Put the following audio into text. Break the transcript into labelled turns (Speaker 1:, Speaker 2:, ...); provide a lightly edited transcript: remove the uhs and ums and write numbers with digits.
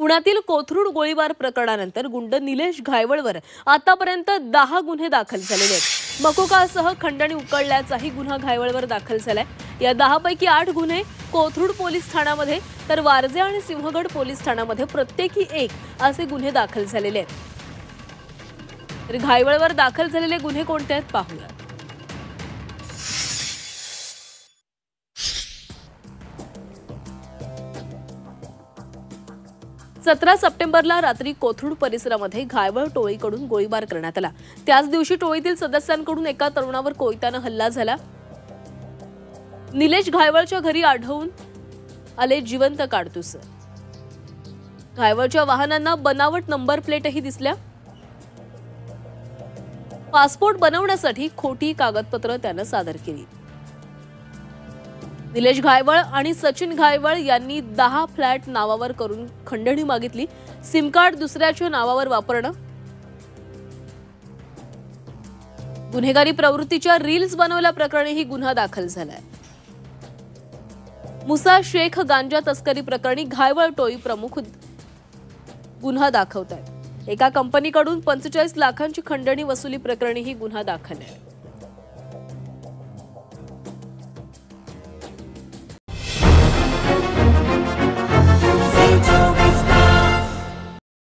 Speaker 1: पुण्यातील कोथरूड गोळीबार प्रकरणानंतर गुंड निलेश घायवळवर आतापर्यंत 10 गुन्हे दाखल झालेले आहेत। मकोकासह खंडणी उकळल्याचाही गुन्हा घायवळवर दाखल झालाय। या 10 पैकी 8 गुन्हे कोथरूड पोलीस ठाण्यामध्ये तर वारजे आणि सिंहगड पोलीस ठाण्यामध्ये प्रत्येकी 1 असे गुन्हे दाखल झालेले आहेत। तर घायवळवर दाखल झालेले गुन्हे कोणते आहेत पाहूया। 17 सप्टेंबरला रात्री कोथरूड परिसरामध्ये घायवळ टोळीकडून गोळीबार करण्यात आला। त्याच दिवशी टोळीतील सदस्यांकडून एका तरुणावर कोयत्याने हल्ला झाला। निलेश घायवळच्या घरी आढळून आले जिवंत काडतूस। घायवळच्या वाहनांना बनावट नंबर प्लेटही दिसल्या। पासपोर्ट बनवण्यासाठी खोटी कागदपत्र त्याने सादर केली। निलेश घायवळ आणि सचिन घायवळ यांनी 10 फ्लॅट नावावर करून खंडणी मागितली। सिम कार्ड दुसऱ्याच्या नावावर वापरणं, गुन्हेगारी प्रवृत्तीच्या रील्स बनवल्याप्रकरणी ही गुन्हा दाखल झालाय। मुसा शेख गांजा तस्करी प्रकरणी घायवळ टोळी प्रमुख गुन्हा दाखवत आहेत। एका कंपनीकडून 45 लाखांची खंडणी वसुली प्रकरणी ही गुन्हा दाखल आहे।